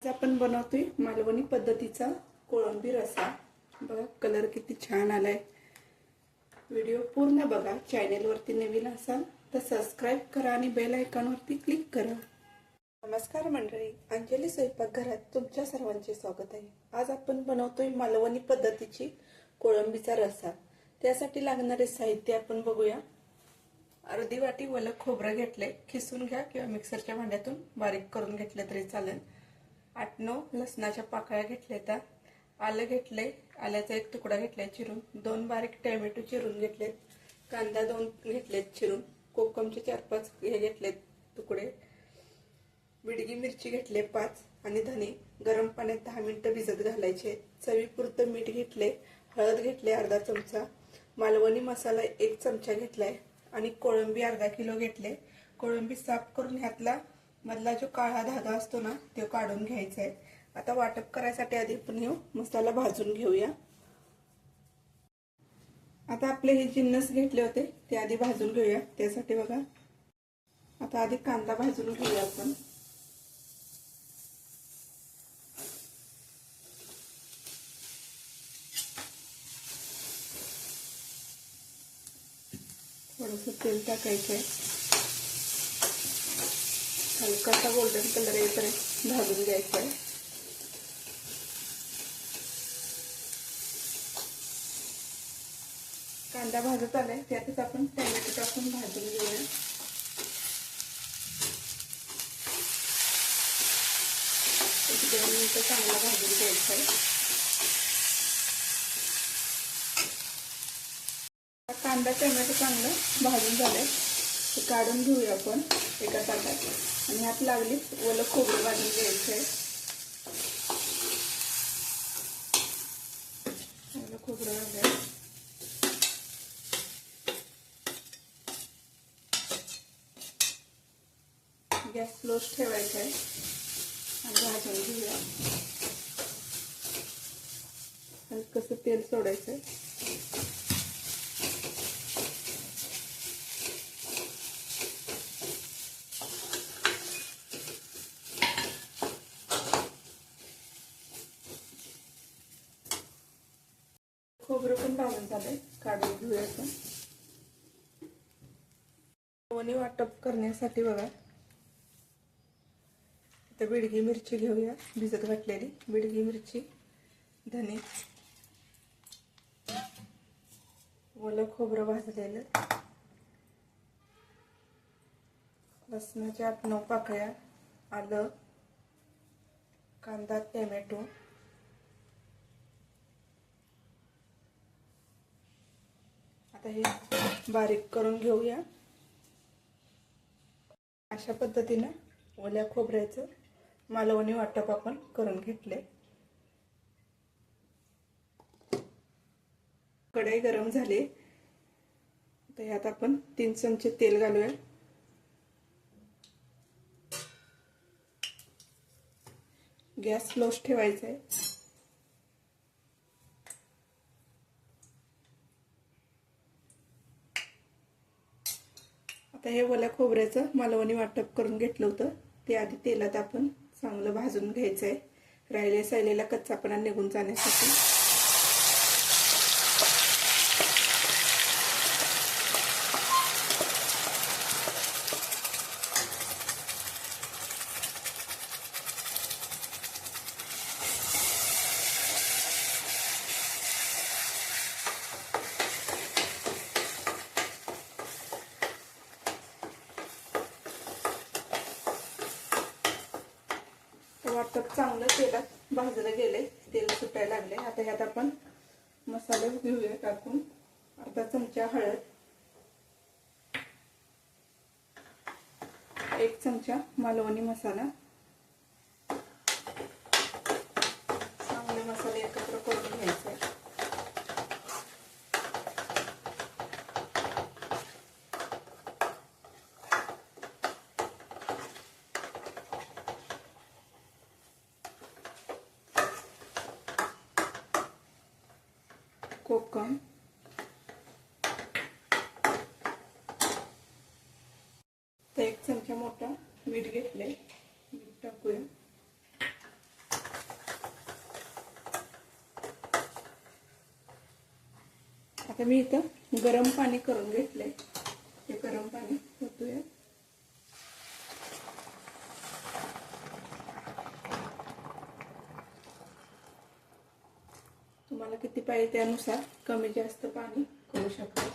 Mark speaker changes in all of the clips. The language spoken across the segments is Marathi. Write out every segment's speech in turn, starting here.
Speaker 1: आज आपण बनवतोय मालवणी पद्धतीचा कोळंबी रस्सा। बघा कलर किती छान आलाय। व्हिडिओ पूर्ण बघा। चॅनल वरती नवीन असाल तर सबस्क्राइब करा आणि बेल आयकॉन वरती क्लिक करा। नमस्कार मंडळी, अंजली स्वयंपाकघरात तुमच्या सर्वांचे स्वागत आहे। आज आपण बनवतोय मालवणी पद्धतीची कोळंबीचा रस्सा। त्यासाठी लागणारे साहित्य आपण बघूया। अर्धी वाटी ओलं खोबरं घेतले, खिसून घ्या किंवा मिक्सरच्या भांड्यातून बारीक करून घेतले तरी चालेल। 8-9 लसणाच्या पाकळ्या घेतल्या, आलं घेतले, आल्याचा एक तुकडा घेतलाय चिरून, 2 बारीक टोमॅटो चिरून घेतलेत, कांदा 2 घेतलेत चिरून, कोकमचे 4-5 हे घेतलेत तुकडे, बिडगी मिरची घेतले 5 आणि धने गरम पाण्यात 10 मिनिटं भिजत घालायचे। चवीपुरतं मीठ घेतले, हळद घेतले अर्धा चमचा, मालवणी मसाला 1 चमचा घेतलाय आणि कोळंबी अर्धा किलो घेतले। कोळंबी साफ करून ह्यातला मधला जो काळा धागा असतो ना तो काढून घ्यायचा आहे। आता वाटप करायसाठी आधी आपण हे मसाला भाजून घेऊया। आता आपले हे जिन्नस घेतले होते ते आधी भाजून घेऊया। त्यासाठी बघा आता आधी कांदा भाजून घेऊया आपण। थोडंसं तेल टाकायचं आहे, हलकासा गोल्डन कलर येईपर्यंत भाजून घ्यायचा आहे। कांदा भाजत आलाय त्यातच आपण टोमॅटो टाकून भाजून घेऊया। एक 2 मिनिटं चांगला भाजून घ्यायचा आहे। कांदा टोमॅटो चांगलं भाजून झालंय, ते काढून घेऊया आपण एका ताटात आणि ह्यात लागली ओलं खोबरं भाजून घ्यायचं आहे। ओलं खोबरं घालायचं, गॅस स्लोच ठेवायचा आहे आणि भाजून घेऊया। हलकसं तेल सोडायचं आहे। खोबरं पण भाजून झालंय, काढून घेऊया आपण। मालवणी वाटप करण्यासाठी बघा इथे बिडगी मिरची घेऊया, भिजत घातलेली बिडगी मिरची, धने, ओलं खोबरं भाजलेलं, लसणाच्या 8-9 पाकळ्या, आलं, कांदा टोमॅटो, आता हे बारीक करून घेऊया। अशा पद्धतीने ओल्या खोबऱ्याचं मालवणी वाटप आपण करून घेतले। कढई गरम झाली, तर यात आपण 3 चमचे तेल घालूया। गॅस स्लोच ठेवायचा आहे। आता हे ओल्या खोबऱ्याचं मालवणी वाटप करून घेतलं होतं ते आधी तेलात आपण चांगलं भाजून घ्यायचं आहे, राहिलेला कच्चापणा निघून जाण्यासाठी। वाटप चांगलं तेलात भाजलं गेले, तेल सुटायला लागले। आता ह्यात आपण मसाले घेऊया टाकून। अर्धा चमचा हळद, 1 चमचा मालवणी मसाला, चांगले मसाले एकत्र करून घ्यायचे। कोकम, तर 1 चमचा मोठा मीठ घेतले, मीठ टाकूया। आता मी इथं गरम पाणी करून घेतलंय. हे गरम पाणी ओतूया. तुम्हाला किती पाहिजे त्यानुसार कमी जास्त पाणी करू शकता.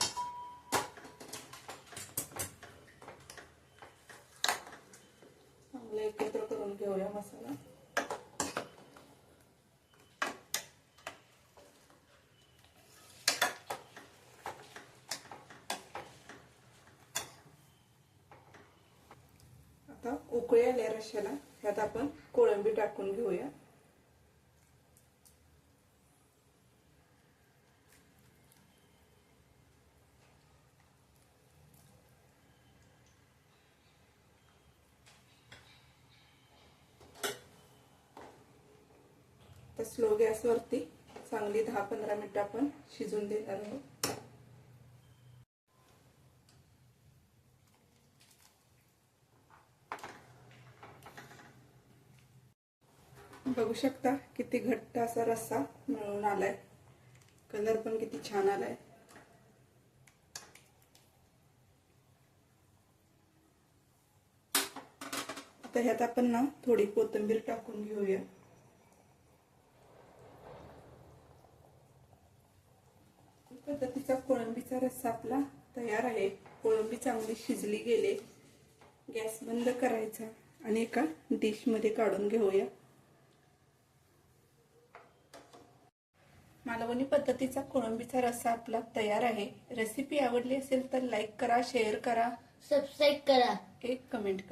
Speaker 1: चांगलं एकत्र करून घेऊया मसाला. आता उकळी आल्या रश्याला, ह्यात आपण कोळंबी टाकून घेऊया. तर स्लो गॅसवरती चांगली 10-15 मिनिटं आपण शिजून देणार आहोत. बघू शकता किती घट्ट असा रस्सा मिळून आलाय. कलर पण किती छान आलाय. आता ह्यात आपण ना थोडी कोथिंबीर टाकून घेऊया. पद्धतीचा कोळंबीचा रस्सा आपला तयार आहे. कोळंबी चांगली शिजली गेले. गॅस बंद करायचा आणि एका डिश मध्ये काढून घेऊया. मालवणी पद्धतीचा कोळंबीचा रस्सा आपला तयार आहे. रेसिपी आवडली असेल तर लाईक करा, शेअर करा,
Speaker 2: सबस्क्राईब करा,
Speaker 1: एक कमेंट करा.